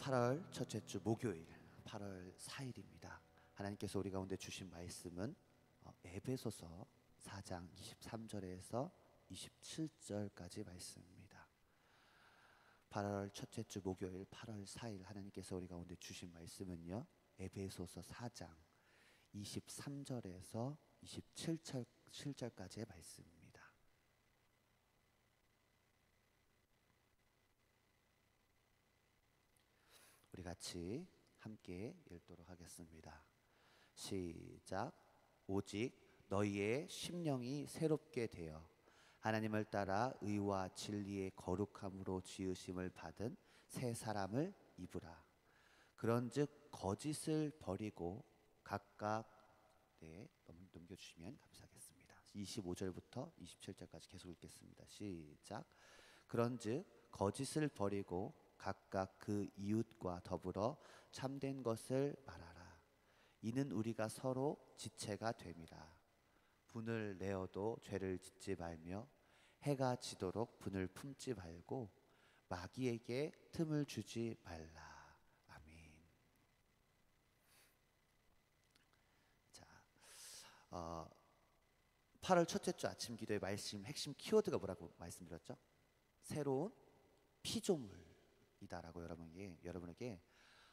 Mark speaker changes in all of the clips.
Speaker 1: 8월 첫째 주 목요일 8월 4일입니다. 하나님께서 우리 가운데 주신 말씀은 에베소서 4장 23절에서 27절까지 말씀입니다. 8월 첫째 주 목요일 8월 4일 하나님께서 우리 가운데 주신 말씀은요, 에베소서 4장 23절에서 27절까지의 말씀입니다. 우리 같이 함께 읽도록 하겠습니다. 시작. 오직 너희의 심령이 새롭게 되어 하나님을 따라 의와 진리의 거룩함으로 지으심을 받은 새 사람을 입으라. 그런즉 거짓을 버리고 각각 넘겨주시면 감사하겠습니다. 25절부터 27절까지 계속 읽겠습니다. 시작. 그런즉 거짓을 버리고 각각 그 이웃과 더불어 참된 것을 말하라. 이는 우리가 서로 지체가 됨이라. 분을 내어도 죄를 짓지 말며 해가 지도록 분을 품지 말고 마귀에게 틈을 주지 말라. 아멘. 자, 8월 첫째 주 아침 기도의 말씀 핵심 키워드가 뭐라고 말씀드렸죠? 새로운 피조물이다라고 여러분에게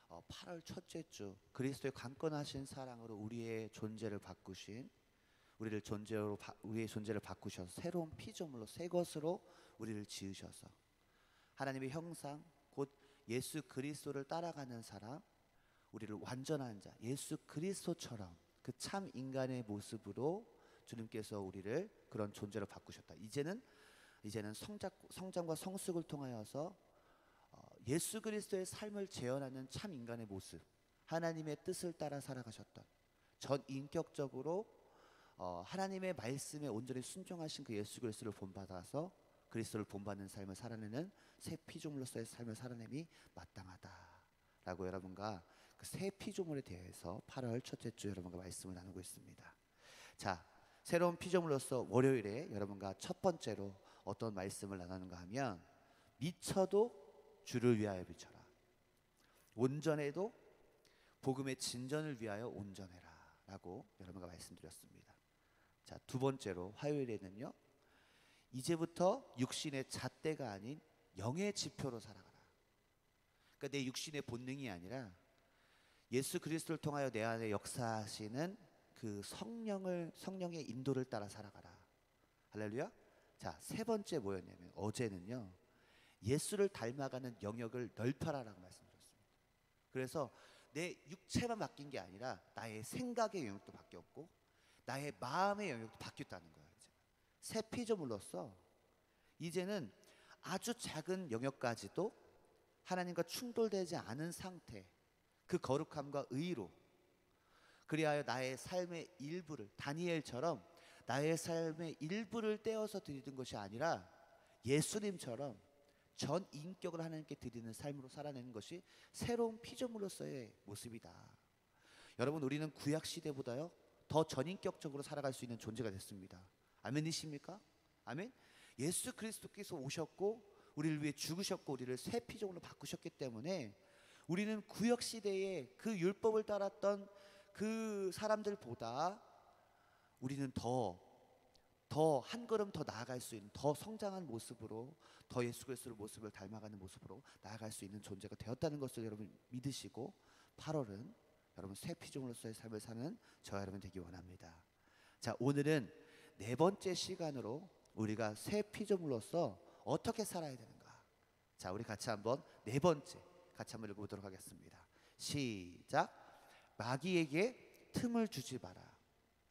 Speaker 1: 8월 첫째 주 그리스도의 강건하신 사랑으로 우리의 존재를 바꾸신 우리의 존재를 바꾸셔서 새로운 피조물로 새 것으로 우리를 지으셔서 하나님의 형상 곧 예수 그리스도를 따라가는 사람, 우리를 완전한 자 예수 그리스도처럼 그 참 인간의 모습으로 주님께서 우리를 그런 존재로 바꾸셨다. 이제는 성장과 성숙을 통하여서 예수 그리스도의 삶을 재현하는 참 인간의 모습, 하나님의 뜻을 따라 살아가셨던 전 인격적으로 하나님의 말씀에 온전히 순종하신 그 예수 그리스도를 본받아서 그리스도를 본받는 삶을 살아내는 새 피조물로서의 삶을 살아냄이 마땅하다라고 여러분과 그 새 피조물에 대해서 8월 첫째 주 여러분과 말씀을 나누고 있습니다. 자, 새로운 피조물로서 월요일에 여러분과 첫 번째로 어떤 말씀을 나누는가 하면 미쳐도 주를 위하여 미쳐라. 온전해도 복음의 진전을 위하여 온전해라 라고 여러분과 말씀드렸습니다. 자, 두 번째로 화요일에는요, 이제부터 육신의 잣대가 아닌 영의 지표로 살아가라. 그러니까 내 육신의 본능이 아니라 예수 그리스도를 통하여 내 안에 역사하시는 그 성령의 인도를 따라 살아가라. 할렐루야. 자, 세 번째 뭐였냐면 어제는요, 예수를 닮아가는 영역을 넓혀라라고 말씀드렸습니다. 그래서 내 육체만 바뀐 게 아니라 나의 생각의 영역도 바뀌었고 나의 마음의 영역도 바뀌었다는 거예요. 이제 새 피조물로서 이제는 아주 작은 영역까지도 하나님과 충돌되지 않은 상태, 그 거룩함과 의로, 그리하여 나의 삶의 일부를, 다니엘처럼 나의 삶의 일부를 떼어서 드리는 것이 아니라 예수님처럼 전 인격을 하나님께 드리는 삶으로 살아내는 것이 새로운 피조물로서의 모습이다. 여러분, 우리는 구약 시대보다요 더 전인격적으로 살아갈 수 있는 존재가 됐습니다. 아멘이십니까? 아멘. 예수 그리스도께서 오셨고 우리를 위해 죽으셨고 우리를 새 피조물로 바꾸셨기 때문에 우리는 구약 시대에 그 율법을 따랐던 그 사람들보다 우리는 더 한 걸음 더 나아갈 수 있는, 더 성장한 모습으로, 더 예수 그리스도의 모습을 닮아가는 모습으로 나아갈 수 있는 존재가 되었다는 것을 여러분 믿으시고 8월은 여러분 새 피조물로서의 삶을 사는 저와 여러분 되기 원합니다. 자, 오늘은 네 번째 시간으로 우리가 새 피조물로서 어떻게 살아야 되는가. 자, 우리 같이 한번 네 번째 같이 한번 읽어보도록 하겠습니다. 시작. 마귀에게 틈을 주지 마라.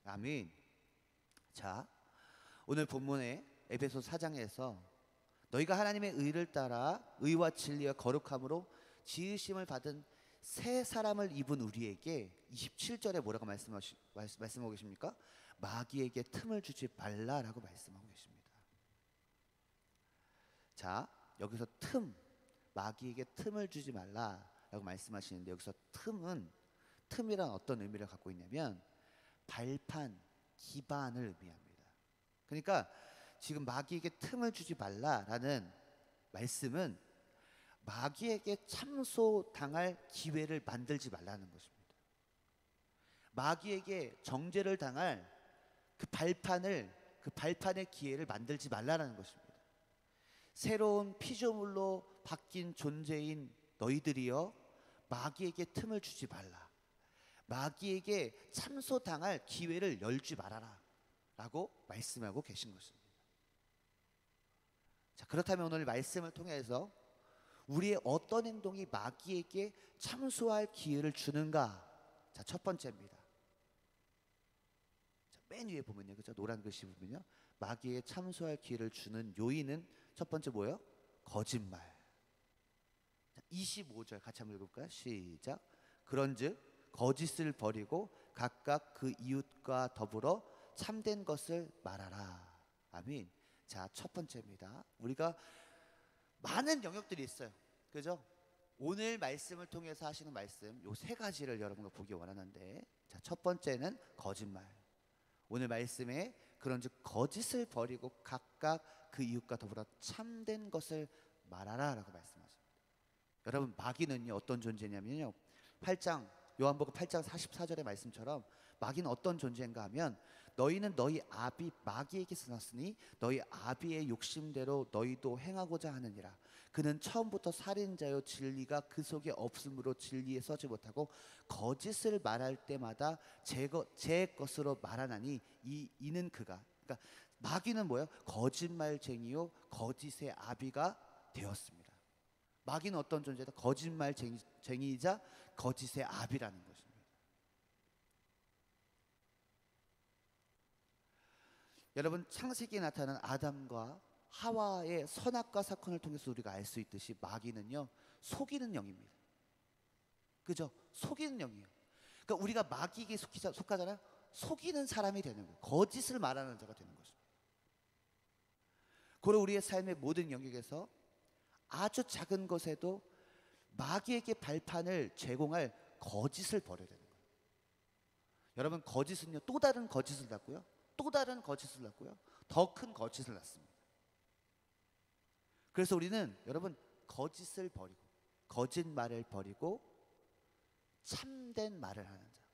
Speaker 1: 아멘. 자, 오늘 본문의 에베소 4장에서 너희가 하나님의 의를 따라 의와 진리와 거룩함으로 지으심을 받은 새 사람을 입은 우리에게 27절에 뭐라고 말씀하고 계십니까? 마귀에게 틈을 주지 말라라고 말씀하고 계십니다. 자, 여기서 마귀에게 틈을 주지 말라라고 말씀하시는데, 여기서 틈이란 어떤 의미를 갖고 있냐면 발판, 기반을 의미합니다. 그러니까 지금 마귀에게 틈을 주지 말라라는 말씀은 마귀에게 참소당할 기회를 만들지 말라는 것입니다. 마귀에게 정죄를 당할 그 발판의 기회를 만들지 말라는 것입니다. 새로운 피조물로 바뀐 존재인 너희들이여, 마귀에게 틈을 주지 말라. 마귀에게 참소당할 기회를 열지 말아라 라고 말씀하고 계신 것입니다. 자, 그렇다면 오늘 말씀을 통해서 우리의 어떤 행동이 마귀에게 참소할 기회를 주는가? 자, 첫 번째입니다. 자, 맨 위에 보면요, 그죠? 노란 글씨 보면요, 마귀에게 참소할 기회를 주는 요인은 첫 번째 뭐예요? 거짓말. 자, 25절 같이 한번 읽어볼까요? 시작. 그런즉 거짓을 버리고 각각 그 이웃과 더불어 참된 것을 말하라. 아멘. 자, 첫 번째입니다. 우리가 많은 영역들이 있어요. 그죠? 오늘 말씀을 통해서 하시는 말씀, 요 세 가지를 여러분과 보기 원하는데, 자, 첫 번째는 거짓말. 오늘 말씀에 그런즉 거짓을 버리고 각각 그 이웃과 더불어 참된 것을 말하라 라고 말씀하십니다. 여러분, 마귀는요 어떤 존재냐면요, 요한복음 8장 44절의 말씀처럼 마귀는 어떤 존재인가 하면, 너희는 너희 아비 마귀에게서 났으니 너희 아비의 욕심대로 너희도 행하고자 하느니라. 그는 처음부터 살인자요 진리가 그 속에 없으므로 진리에 서지 못하고 거짓을 말할 때마다 제 것으로 말하나니 이는 그가, 그러니까 마귀는 뭐예요? 거짓말쟁이요 거짓의 아비가 되었습니다. 마귀는 어떤 존재다? 거짓말쟁이이자 거짓의 아비라는 것입니다. 여러분, 창세기에 나타난 아담과 하와의 선악과 사건을 통해서 우리가 알 수 있듯이 마귀는요 속이는 영입니다. 그죠? 속이는 영이에요. 그러니까 우리가 마귀에게 속하잖아요. 속이는 사람이 되는 거예요. 거짓을 말하는 자가 되는 것입니다. 그리고 우리의 삶의 모든 영역에서 아주 작은 것에도 마귀에게 발판을 제공할 거짓을 버려야 되는 거예요. 여러분, 거짓은요 또 다른 거짓을 낳고요, 또 다른 거짓을 낳고요, 더 큰 거짓을 낳습니다. 그래서 우리는 여러분, 거짓을 버리고 거짓말을 버리고 참된 말을 하는 자,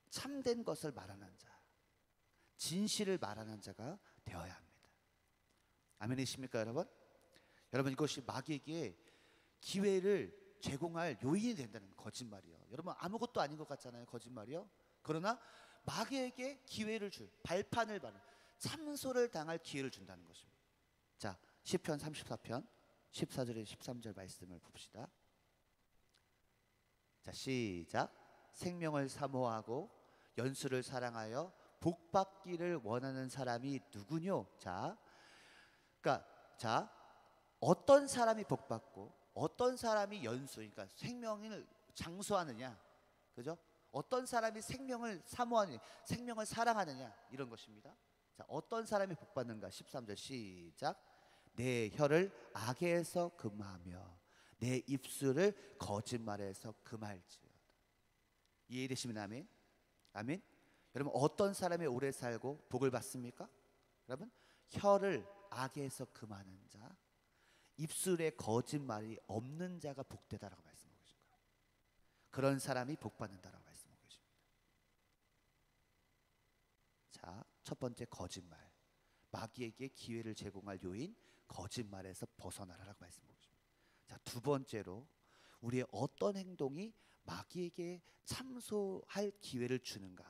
Speaker 1: 참된 것을 말하는 자, 진실을 말하는 자가 되어야 합니다. 아멘이십니까 여러분? 여러분, 이것이 마귀에게 기회를 제공할 요인이 된다는 거짓말이요. 여러분, 아무것도 아닌 것 같잖아요, 거짓말이요. 그러나 마귀에게 기회를 발판을 받는, 참소를 당할 기회를 준다는 것입니다. 자, 시편 34편 14절에 13절 말씀을 봅시다. 자, 시작. 생명을 사모하고 연수를 사랑하여 복받기를 원하는 사람이 누구뇨? 자, 어떤 사람이 복받고 어떤 사람이 연수, 그러니까 생명을 장수하느냐, 그죠? 어떤 사람이 생명을 사모하느냐, 생명을 사랑하느냐, 이런 것입니다. 자, 어떤 사람이 복받는가? 13절 시작. 내 혀를 악에서 금하며 내 입술을 거짓말에서 금할지어다. 이해되시면 아멘? 아멘? 여러분, 어떤 사람이 오래 살고 복을 받습니까? 여러분, 혀를 악에서 금하는 자, 입술에 거짓말이 없는 자가 복되다라고 말씀하고 계십니다. 그런 사람이 복받는다라고 말씀하고 계십니다. 자, 첫 번째 거짓말. 마귀에게 기회를 제공할 요인, 거짓말에서 벗어나라라고 말씀하고 있습니다. 자, 두 번째로 우리의 어떤 행동이 마귀에게 참소할 기회를 주는가?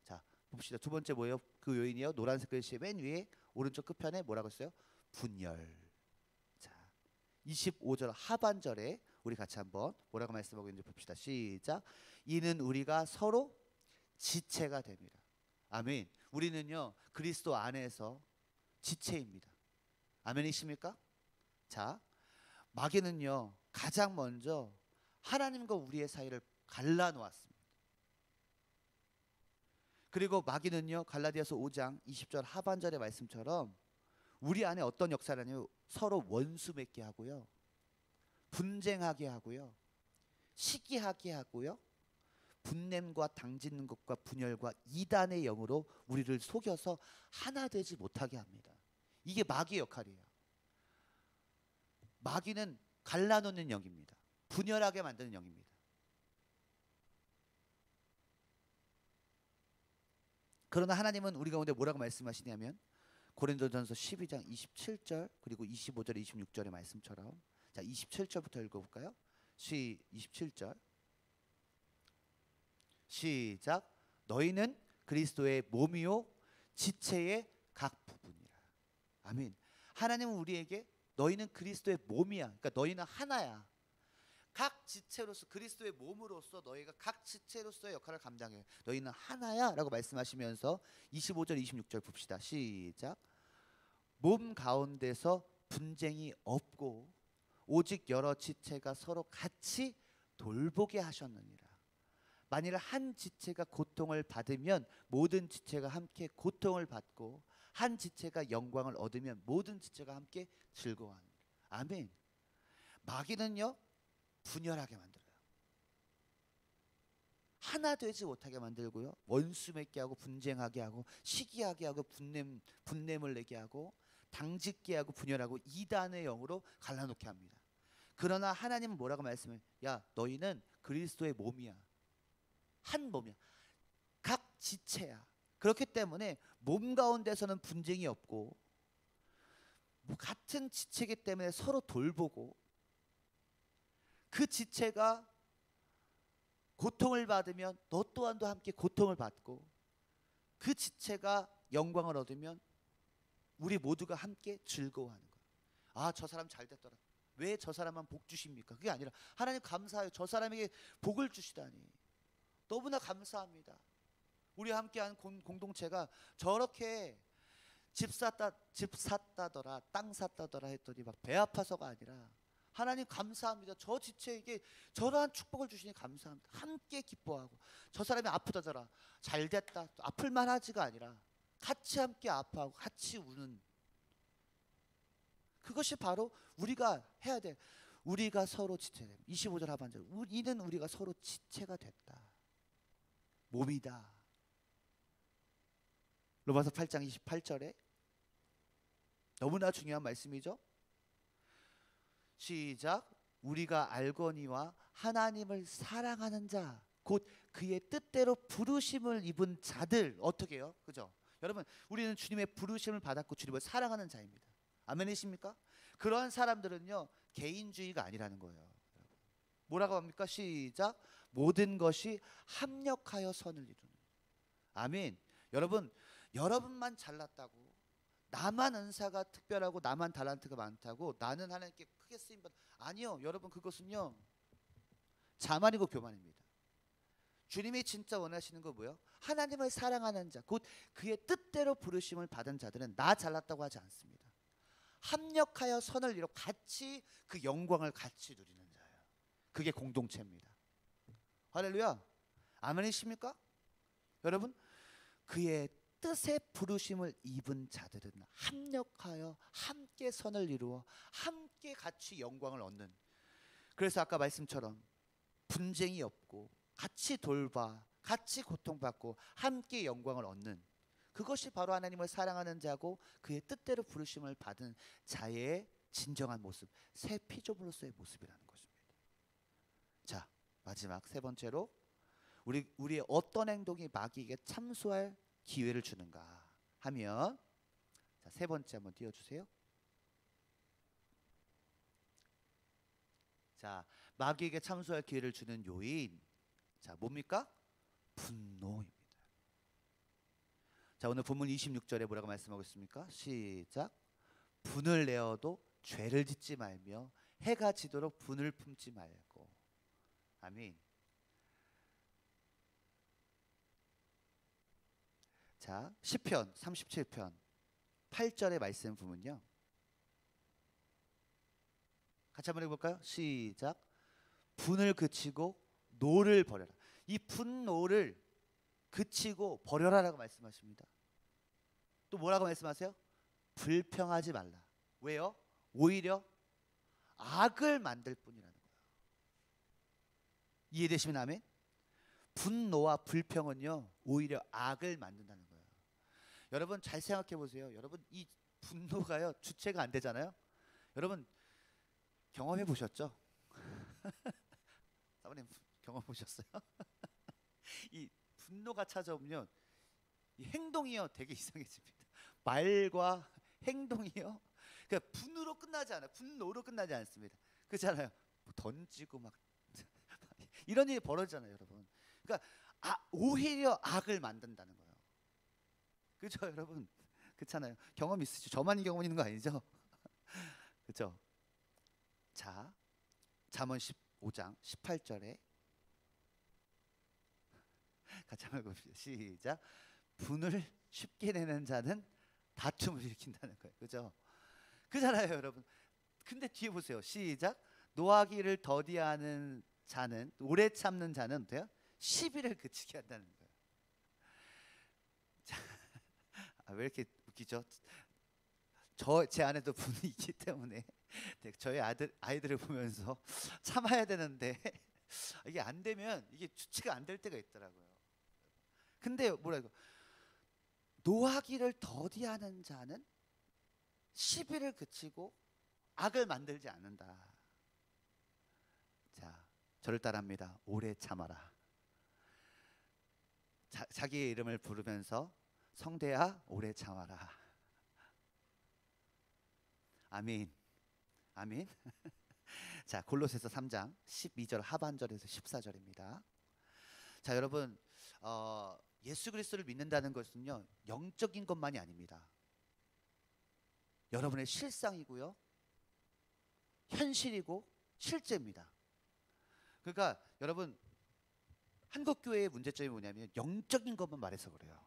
Speaker 1: 자, 봅시다. 두 번째 뭐예요? 그 요인이요. 노란색 글씨 맨 위에 오른쪽 끝편에 뭐라고 했어요? 분열. 자, 25절 하반절에 우리 같이 한번 뭐라고 말씀하고 있는지 봅시다. 시작. 이는 우리가 서로 지체가 됩니다. 아멘. 우리는요 그리스도 안에서 지체입니다. 아멘이십니까? 자, 마귀는요 가장 먼저 하나님과 우리의 사이를 갈라놓았습니다. 그리고 마귀는요 갈라디아서 5장 20절 하반절의 말씀처럼 우리 안에 어떤 역사를 하냐면 서로 원수 맺게 하고요, 분쟁하게 하고요, 시기하게 하고요, 분냄과 당짓는 것과 분열과 이단의 영으로 우리를 속여서 하나 되지 못하게 합니다. 이게 마귀의 역할이에요. 마귀는 갈라놓는 영입니다. 분열하게 만드는 영입니다. 그러나 하나님은 우리 가운데 뭐라고 말씀하시냐면 고린도전서 12장 27절 그리고 25절 26절의 말씀처럼, 자 27절부터 읽어볼까요? 27절 시작. 너희는 그리스도의 몸이요 지체의 각 부분이라. 아멘. 하나님은 우리에게 너희는 그리스도의 몸이야. 그러니까 너희는 하나야. 각 지체로서, 그리스도의 몸으로서 너희가 각 지체로서의 역할을 감당해. 너희는 하나야 라고 말씀하시면서 25절 26절 봅시다. 시작. 몸 가운데서 분쟁이 없고 오직 여러 지체가 서로 같이 돌보게 하셨느니라. 만일 한 지체가 고통을 받으면 모든 지체가 함께 고통을 받고, 한 지체가 영광을 얻으면 모든 지체가 함께 즐거워하느니라. 아멘. 마귀는요 분열하게 만들어요. 하나 되지 못하게 만들고요, 원수 맺게 하고 분쟁하게 하고 시기하게 하고 분냄을 내게 하고 당짓게 하고 분열하고 이단의 영으로 갈라놓게 합니다. 그러나 하나님은 뭐라고 말씀해요? 야 너희는 그리스도의 몸이야. 한 몸이야. 각 지체야. 그렇기 때문에 몸 가운데서는 분쟁이 없고 같은 지체이기 때문에 서로 돌보고, 그 지체가 고통을 받으면 너 또한도 함께 고통을 받고, 그 지체가 영광을 얻으면 우리 모두가 함께 즐거워하는 거예요. 아, 저 사람 잘 됐더라. 왜 저 사람만 복 주십니까? 그게 아니라 하나님 감사해요. 저 사람에게 복을 주시다니 너무나 감사합니다. 우리 함께한 공동체가 저렇게 집 샀다더라 땅 샀다더라 했더니 막 배 아파서가 아니라 하나님 감사합니다. 저 지체에게 저러한 축복을 주시니 감사합니다. 함께 기뻐하고, 저 사람이 아프다더라 잘 됐다 아플만 하지가 아니라 같이 함께 아파하고 같이 우는, 그것이 바로 우리가 해야 돼. 우리가 서로 지체됨. 25절 하반절. 이는 우리가 서로 지체가 됐다. 몸이다. 로마서 8장 28절에 너무나 중요한 말씀이죠. 시작. 우리가 알거니와 하나님을 사랑하는 자 곧 그의 뜻대로 부르심을 입은 자들. 어떻게 해요? 그죠? 여러분, 우리는 주님의 부르심을 받았고 주님을 사랑하는 자입니다. 아멘이십니까? 그러한 사람들은요 개인주의가 아니라는 거예요. 뭐라고 합니까? 시작. 모든 것이 합력하여 선을 이루는. 아멘. 여러분, 여러분만 잘났다고, 나만 은사가 특별하고 나만 달란트가 많다고 나는 하나님께 크게 쓰임받, 아니요. 여러분, 그것은요 자만이고 교만입니다. 주님이 진짜 원하시는 거 뭐예요? 하나님을 사랑하는 자 곧 그의 뜻대로 부르심을 받은 자들은 나 잘났다고 하지 않습니다. 합력하여 선을 이루어 같이 그 영광을 같이 누리는 자예요. 그게 공동체입니다. 할렐루야. 아멘이십니까? 여러분, 그의 뜻의 부르심을 입은 자들은 합력하여 함께 선을 이루어 함께 같이 영광을 얻는, 그래서 아까 말씀처럼 분쟁이 없고 같이 돌봐 같이 고통받고 함께 영광을 얻는, 그것이 바로 하나님을 사랑하는 자고 그의 뜻대로 부르심을 받은 자의 진정한 모습, 새 피조물로서의 모습이라는 것입니다. 자, 마지막 세 번째로 우리의 어떤 행동이 마귀에게 참수할 기회를 주는가 하면, 자, 세 번째 한번 띄워주세요. 자, 마귀에게 참수할 기회를 주는 요인, 자 뭡니까? 분노입니다. 자, 오늘 본문 26절에 뭐라고 말씀하고 있습니까? 시작. 분을 내어도 죄를 짓지 말며 해가 지도록 분을 품지 말고. 아멘. 자, 시편 37편 8절의 말씀 보면요, 같이 한번 해볼까요? 시작. 분을 그치고 노를 버려라. 이 분노를 그치고 버려라라고 말씀하십니다. 또 뭐라고 말씀하세요? 불평하지 말라. 왜요? 오히려 악을 만들 뿐이라는 거예요. 이해되시면 아멘? 분노와 불평은요 오히려 악을 만든다는 거예요. 여러분 잘 생각해 보세요. 여러분 이 분노가요 주체가 안 되잖아요. 여러분 경험해 보셨죠? 사모님 경험 보셨어요? 이 분노가 찾아오면 이 행동이요 되게 이상해집니다. 말과 행동이요. 그러니까 분노로 끝나지 않아요. 분노로 끝나지 않습니다. 그렇잖아요. 뭐 던지고 막 이런 일이 벌어지잖아요, 여러분. 그러니까 오히려 악을 만든다는 거예요. 그렇죠, 여러분? 그렇잖아요. 경험 있으시죠? 저만 경험 있는 거 아니죠? 그렇죠? 자, 잠언 15장 18절에 같이 한번 봅시다. 시작. 분을 쉽게 내는 자는 다툼을 일으킨다는 거예요. 그죠? 그잖아요, 여러분. 근데 뒤에 보세요. 시작. 노하기를 더디하는 자는, 오래 참는 자는 어때요? 시비를 그치게 한다는 거예요. 자, 왜 이렇게 웃기죠? 제 안에도 분이 있기 때문에 저희 아이들을 보면서 참아야 되는데 이게 안 되면 이게 주체가 안 될 때가 있더라고요. 근데 뭐라고? 노하기를 더디하는 자는 시비를 그치고 악을 만들지 않는다. 자, 저를 따라합니다. 오래 참아라. 자기의 이름을 부르면서 성대야 오래 참아라. 아멘. 아멘. 자, 골로새서 3장 12절 하반절에서 14절입니다. 자, 여러분, 예수 그리스도를 믿는다는 것은요 영적인 것만이 아닙니다. 여러분의 실상이고요, 현실이고 실제입니다. 그러니까 여러분, 한국교회의 문제점이 뭐냐면 영적인 것만 말해서 그래요.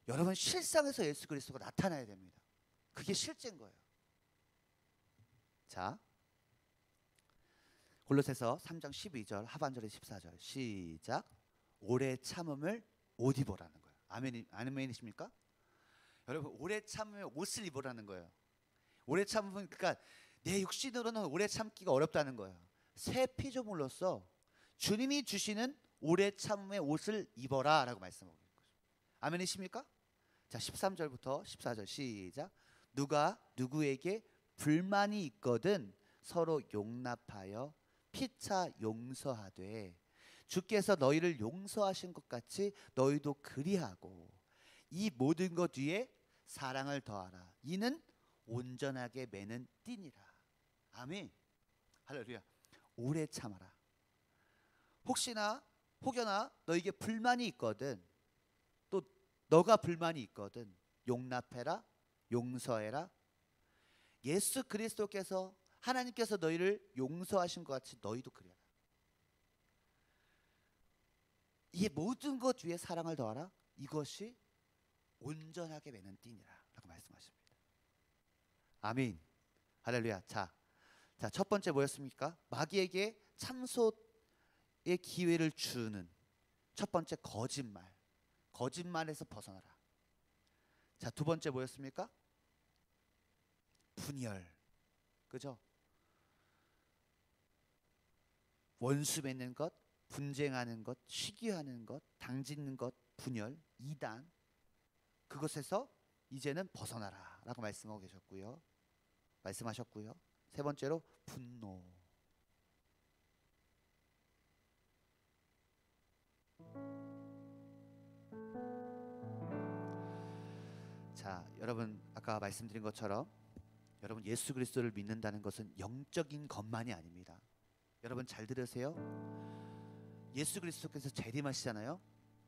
Speaker 1: 여러분 실상에서 예수 그리스도가 나타나야 됩니다. 그게 실제인 거예요. 자, 골로새서 3장 12절 하반절에 14절 시작. 오래 참음을 옷 입으라는 거예요. 아멘이십니까? 여러분, 오래 참으면 옷을 입으라는 거예요. 오래 참으면, 그러니까 내 육신으로는 오래 참기가 어렵다는 거예요. 새 피조물로서 주님이 주시는 오래 참음의 옷을 입어라 라고 말씀하고 있는 거죠. 아멘이십니까? 자, 13절부터 14절 시작. 누가 누구에게 불만이 있거든 서로 용납하여 피차 용서하되 주께서 너희를 용서하신 것 같이 너희도 그리하고 이 모든 것 위에 사랑을 더하라. 이는 온전하게 매는 띠니라. 아멘. 할렐루야. 오래 참아라. 혹여나 너에게 불만이 있거든, 또 너가 불만이 있거든 용납해라, 용서해라. 예수 그리스도께서, 하나님께서 너희를 용서하신 것 같이 너희도 그래라. 이 모든 것 위에 사랑을 더하라. 이것이 온전하게 매는 띠니라 라고 말씀하십니다. 아멘. 할렐루야. 자, 첫 번째 뭐였습니까? 마귀에게 참소의 기회를 주는 첫 번째 거짓말에서 벗어나라. 자, 두 번째 뭐였습니까? 분열. 그죠? 원수 맺는 것, 분쟁하는 것, 시기하는 것, 당짓는 것, 분열, 이단. 그것에서 이제는 벗어나라 라고 말씀하셨고요. 세 번째로 분노. 자, 여러분 아까 말씀드린 것처럼 여러분 예수 그리스도를 믿는다는 것은 영적인 것만이 아닙니다. 여러분 잘 들으세요. 예수 그리스도께서 재림하시잖아요.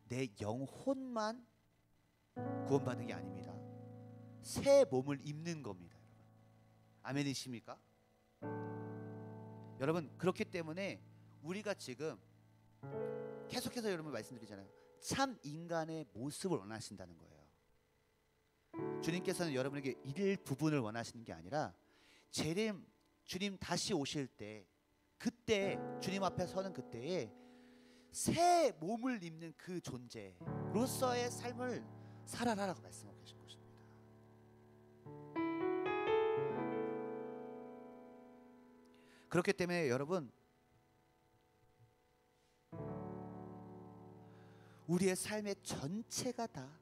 Speaker 1: 내 영혼만 구원받는 게 아닙니다. 새 몸을 입는 겁니다. 아멘이십니까? 여러분, 그렇기 때문에 우리가 지금 계속해서 여러분 말씀드리잖아요. 참 인간의 모습을 원하신다는 거예요. 주님께서는 여러분에게 일부분을 원하시는 게 아니라 주님 다시 오실 때, 그때 주님 앞에 서는 그때에 새 몸을 입는 그 존재로서의 삶을 살아라라고 말씀하고 계신 것입니다. 그렇기 때문에 여러분, 우리의 삶의 전체가 다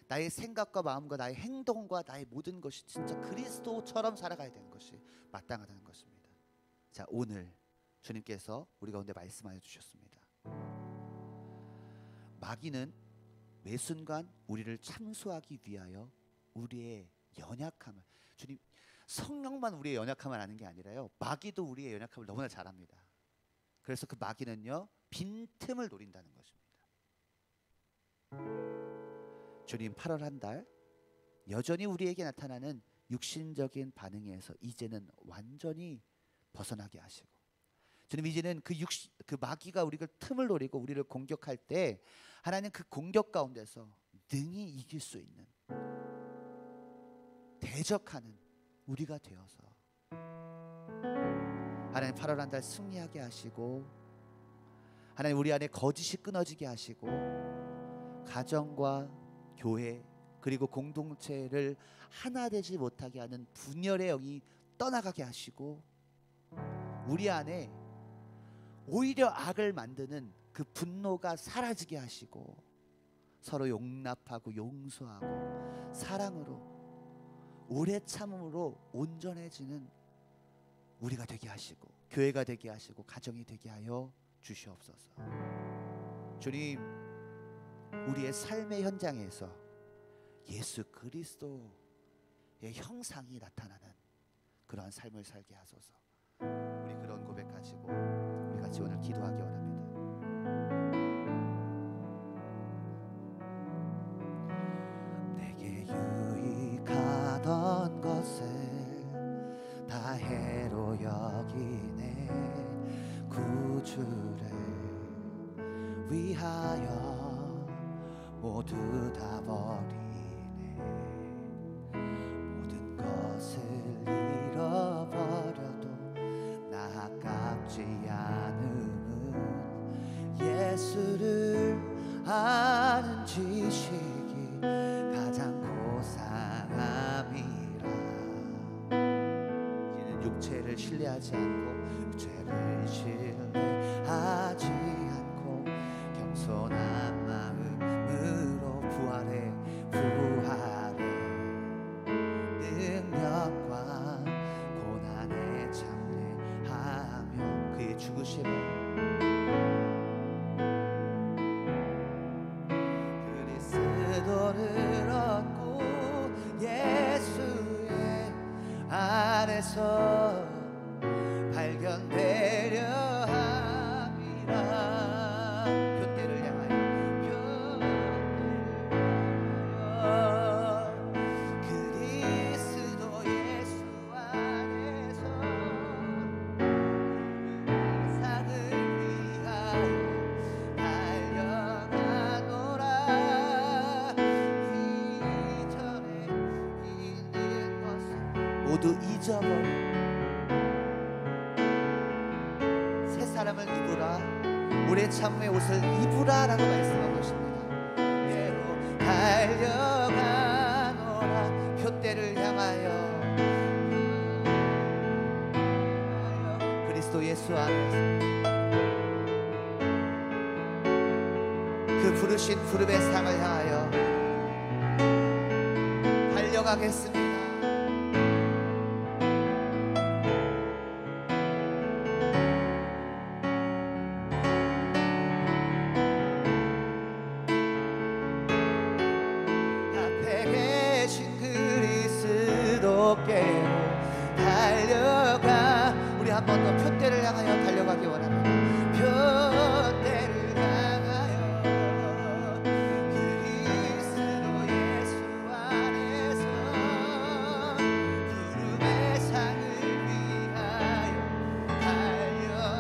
Speaker 1: 나의 생각과 마음과 나의 행동과 나의 모든 것이 진짜 그리스도처럼 살아가야 되는 것이 마땅하다는 것입니다. 자, 오늘 주님께서 우리 가운데 말씀하여 주셨습니다. 마귀는 매 순간 우리를 참수하기 위하여 우리의 연약함을, 주님, 성령만 우리의 연약함을 아는 게 아니라요, 마귀도 우리의 연약함을 너무나 잘 압니다. 그래서 그 마귀는요, 빈틈을 노린다는 것입니다. 주님, 8월 한 달 여전히 우리에게 나타나는 육신적인 반응에서 이제는 완전히 벗어나게 하시고, 주님, 이제는 그 마귀가 우리가 틈을 노리고 우리를 공격할 때 하나님 그 공격 가운데서 능히 이길 수 있는, 대적하는 우리가 되어서 하나님 8월 한 달 승리하게 하시고, 하나님 우리 안에 거짓이 끊어지게 하시고, 가정과 교회 그리고 공동체를 하나 되지 못하게 하는 분열의 영이 떠나가게 하시고, 우리 안에 오히려 악을 만드는 그 분노가 사라지게 하시고, 서로 용납하고 용서하고 사랑으로 오래 참음으로 온전해지는 우리가 되게 하시고, 교회가 되게 하시고, 가정이 되게 하여 주시옵소서. 주님, 우리의 삶의 현장에서 예수 그리스도의 형상이 나타나는 그러한 삶을 살게 하소서. 우리 그런 고백 가지고 우리 같이 오늘 기도하기 원합니다. 내게 유익하던 것을 다 해로 여기네. 구주를 위하여 모두 다 버리네. 모든 것을 잃어버려도 나 아깝지 않음은 예수를 아는 지식이 가장 고상함이라. 이제는 육체를 신뢰하지 않고, 육체를 신뢰하지 않고 겸손한 마음으로 부활해 능력과 고난에 참여하며 그의 죽으심을, 그리스도를 얻고 예수의 안에서 발견되려 함이라. 표대를 향하여 그리스도 예수 안에서 상을 위하여 달려가노라. 이전에 있는 것을 모두 잊어버려 새 사람을 입으라. 오래 참음의 옷을 입으라 라고 말씀하고 계십니다. 예로 달려가노라. 표대를 향하여 그리스도 예수 안에서 그 부르신 부름의 상을 향하여 달려가겠습니다. 달려가. 우리 한 번 더 표대를 향하여 달려가기 원합니다. 표대를 향하여 그리스도 예수 안에서 구름의 상을 위하여 달려가노라.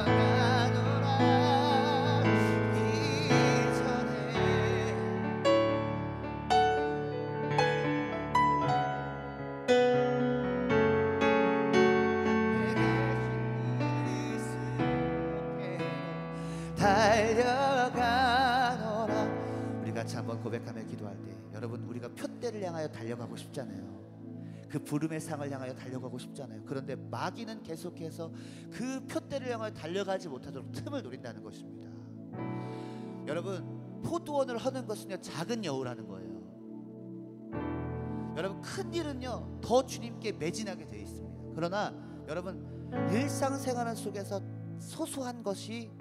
Speaker 1: 달려가노라. 우리 같이 한번 고백하며 기도할 때, 여러분, 우리가 표대를 향하여 달려가고 싶잖아요. 그 부름의 상을 향하여 달려가고 싶잖아요. 그런데 마귀는 계속해서 그 표대를 향하여 달려가지 못하도록 틈을 노린다는 것입니다. 여러분, 포도원을 허는 것은요, 작은 여우라는 거예요. 여러분 큰 일은요 더 주님께 매진하게 되어 있습니다. 그러나 여러분 일상생활 속에서 소소한 것이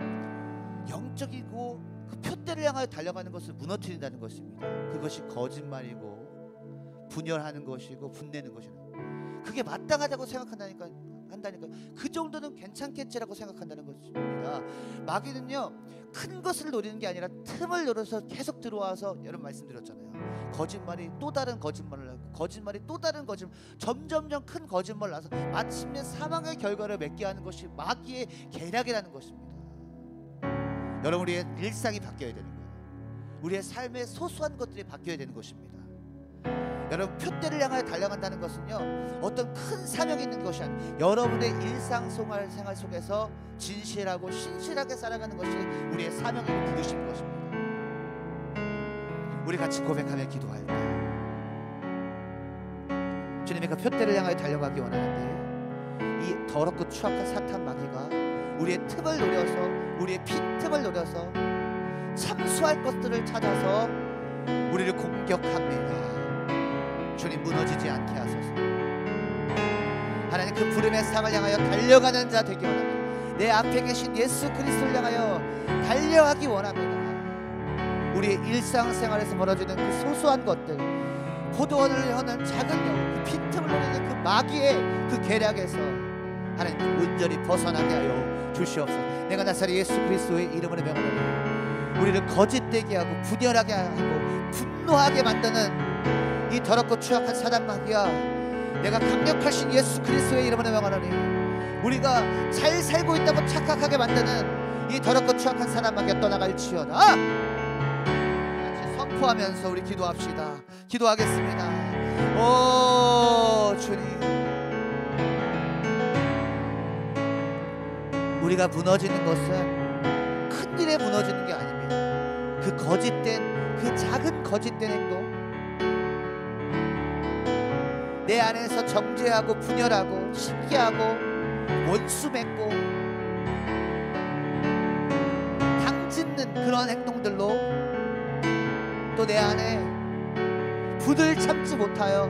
Speaker 1: 영적이고 그 표대를 향하여 달려가는 것을 무너뜨린다는 것입니다. 그것이 거짓말이고 분열하는 것이고 분내는 것이고, 그게 마땅하다고 생각한다니까 그 정도는 괜찮겠지라고 생각한다는 것입니다. 마귀는요 큰 것을 노리는 게 아니라 틈을 노려서 계속 들어와서, 여러분 말씀드렸잖아요, 거짓말이 또 다른 거짓말을 하고 거짓말이 또 다른 거짓말, 점점점 큰 거짓말을 나서 마침내 사망의 결과를 맺게 하는 것이 마귀의 계략이라는 것입니다. 여러분 우리의 일상이 바뀌어야 되는 거예요. 우리의 삶의 소소한 것들이 바뀌어야 되는 것입니다. 여러분 표대를 향하여 달려간다는 것은요 어떤 큰 사명이 있는 것이 아니에요. 여러분의 일상생활 속에서 진실하고 신실하게 살아가는 것이 우리의 사명이고 부르신 것입니다. 우리 같이 고백하며 기도할 때 주님의 그 표대를 향하여 달려가기 원하는데, 이 더럽고 추악한 사탄 마귀가 우리의 틈을 노려서, 우리의 빈틈을 노려서 참수할 것들을 찾아서 우리를 공격합니다. 주님 무너지지 않게 하소서. 하나님 그 부름의 상을 향하여 달려가는 자 되기 원합니다. 내 앞에 계신 예수 그리스도를 향하여 달려가기 원합니다. 우리의 일상생활에서 벌어지는 그 소소한 것들, 포도원을 여는 작은 영, 그 빈틈을 노리는 그 마귀의 그 계략에서 하나님 온전히 벗어나게 하여 주시옵소서. 내가 나사렛 예수 그리스도의 이름으로 명하노니 우리를 거짓되게 하고 분열하게 하고 분노하게 만드는 이 더럽고 추악한 사단 마귀야, 내가 강력하신 예수 그리스도의 이름으로 명하노니 우리가 잘 살고 있다고 착각하게 만드는 이 더럽고 추악한 사단 마귀가 떠나갈지어다. 같이 선포하면서 우리 기도합시다. 기도하겠습니다. 오 주님, 우리가 무너지는 것은 큰 일에 무너지는 게 아닙니다. 그 거짓된, 그 작은 거짓된 행동, 내 안에서 정죄하고 분열하고 시기하고 원수 맺고 당짓는 그런 행동들로 또 내 안에 분을 참지 못하여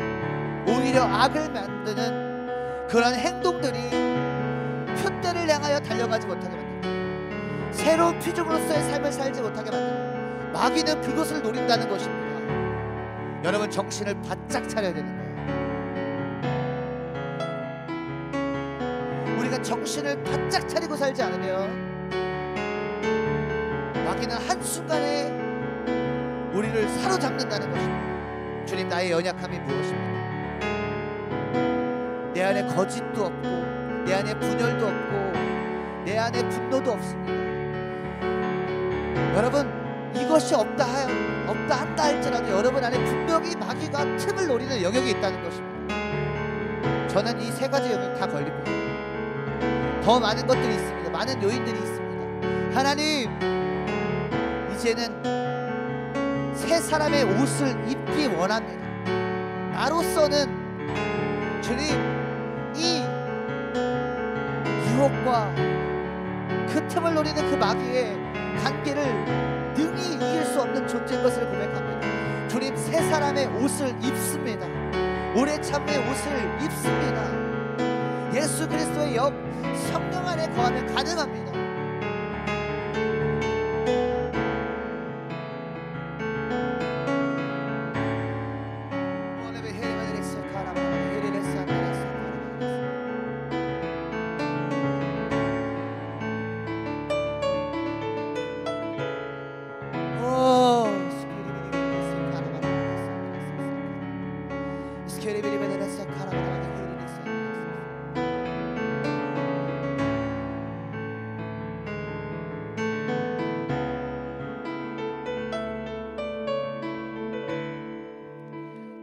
Speaker 1: 오히려 악을 만드는 그런 행동들이 표대를 향하여 달려가지 못하게 만든다. 새로운 피조물로서의 삶을 살지 못하게 만든다. 마귀는 그것을 노린다는 것입니다. 여러분 정신을 바짝 차려야 되는 거예요. 우리가 정신을 바짝 차리고 살지 않으면 마귀는 한순간에 우리를 사로잡는다는 것입니다. 주님, 나의 연약함이 무엇입니까? 내 안에 거짓도 없고 내 안에 분열도 없고 내 안에 분노도 없습니다. 여러분 이것이 없다 한다 할지라도 여러분 안에 분명히 마귀가 틈을 노리는 영역이 있다는 것입니다. 저는 이 세 가지 영역 다 걸립니다. 더 많은 것들이 있습니다. 많은 요인들이 있습니다. 하나님, 이제는 새 사람의 옷을 입기 원합니다. 나로서는 주님, 이 유혹과 그 틈을 노리는 그 마귀의 관계를 능히 이길 수 없는 존재인 것을 고백합니다. 주님, 새 사람의 옷을 입습니다. 오래 참의 옷을 입습니다. 예수 그리스도의 영, 성령 안에 거하면 가능합니다.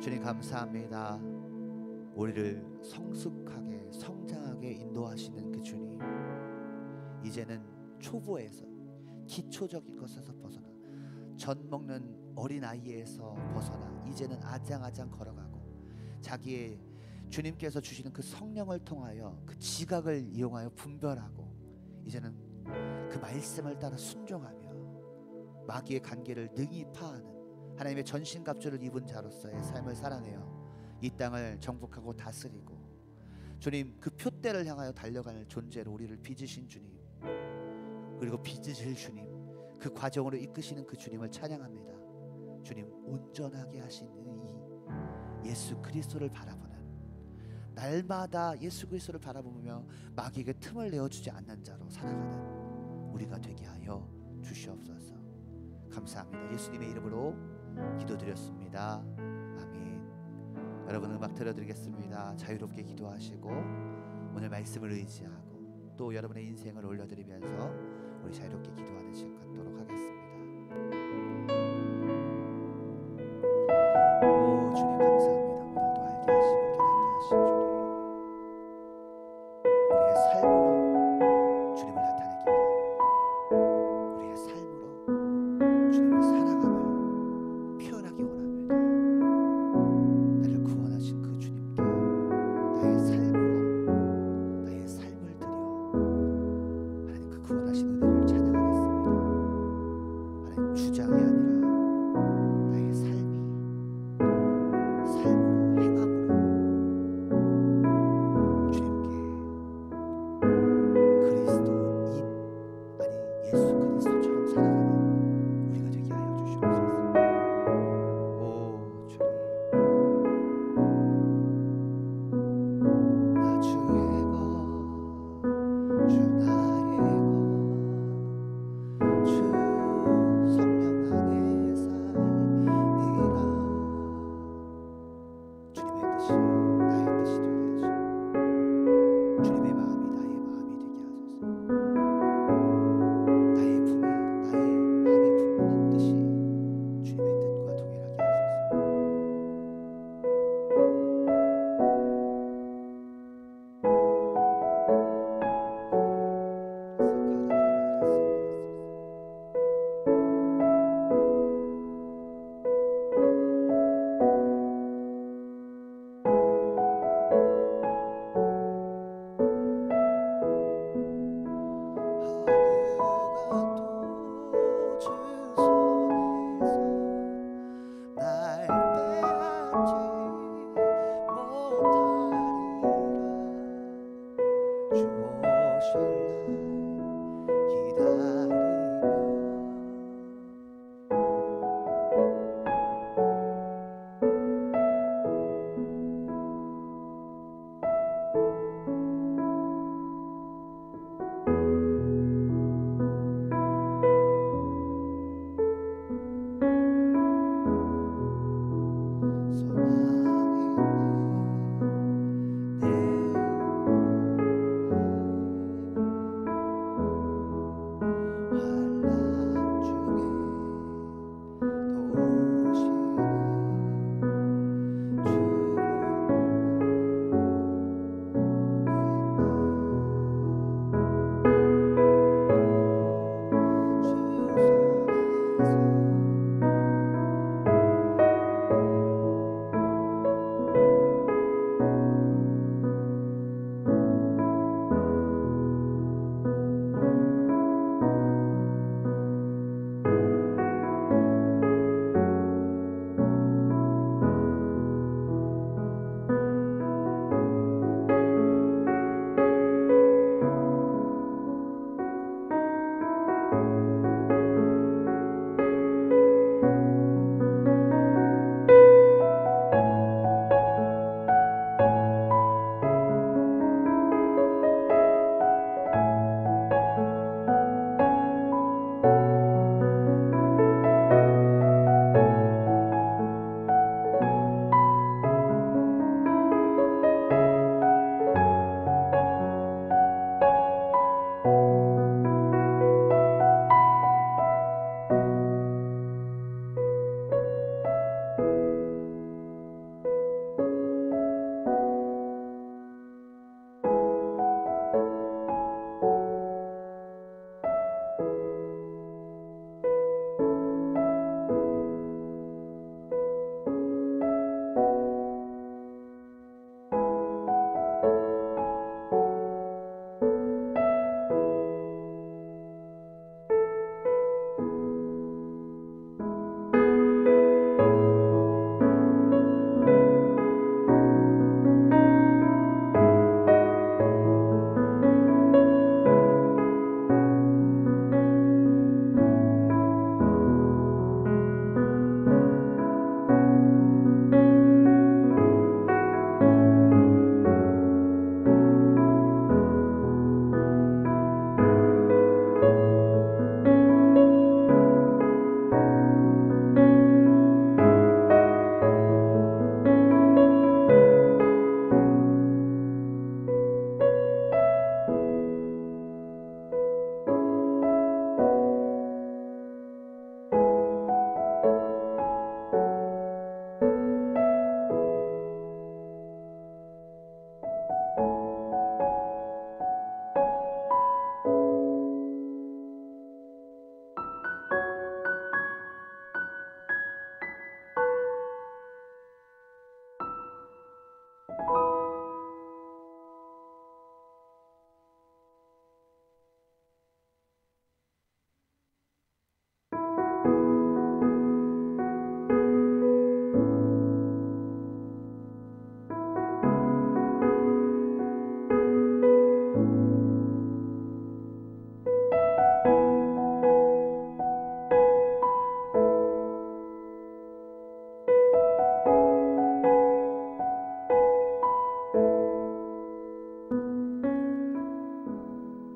Speaker 1: 주님 감사합니다. 우리를 성숙하게 성장하게 인도하시는 그 주님, 이제는 초보에서 기초적인 것에서 벗어나 젖 먹는 어린아이에서 벗어나 이제는 아장아장 걸어가고 자기의 주님께서 주시는 그 성령을 통하여 그 지각을 이용하여 분별하고 이제는 그 말씀을 따라 순종하며 마귀의 관계를 능히 파하는 하나님의 전신갑주를 입은 자로서의 삶을 살아내어 이 땅을 정복하고 다스리고 주님 그 표대를 향하여 달려갈 존재로 우리를 빚으신 주님, 그리고 빚으실 주님, 그 과정으로 이끄시는 그 주님을 찬양합니다. 주님, 온전하게 하신 이 예수 그리스도를 바라보는, 날마다 예수 그리스도를 바라보며 마귀에게 틈을 내어주지 않는 자로 살아가는 우리가 되게 하여 주시옵소서. 감사합니다. 예수님의 이름으로 기도드렸습니다. 아멘. 여러분, 음악 들려드리겠습니다. 자유롭게 기도하시고 오늘 말씀을 의지하고 또 여러분의 인생을 올려드리면서 우리 자유롭게 기도하는 시간 갖도록 하겠습니다. 오 주님 감사합니다. 오늘도 알게 하시고 깨닫게 하신 주님, 우리의 삶으로 주님을 나타내기 원합니다. 우리의 삶으로 주님을 사랑함을 표현하기 원합니다. 나를 구원하신 그 주님께 나의 삶으로 나의 삶을 드려 하나님 그 구원하신 은혜를 찬양하겠습니다. 하나님 주장이 아니라 나의 삶이 삶으로 행함으로 주님께 그리스도인, 아니 예수 그리스도처럼 살아가는 우리가 되게 하여 주시옵소서. 오 주님, 나 주의 것, 주 나의 것, 주 성령 안에 살리라. 주님의 뜻이 나의 뜻이 되게 하시고 주님의 마음이 나의 마음이 되게 하소서. 나의 품이 나의 마음에 품는 뜻이 주님의 뜻과 동일하게 하소서. 어느 것도 주 손에서 날 빼앗지 못하리라. 주 오실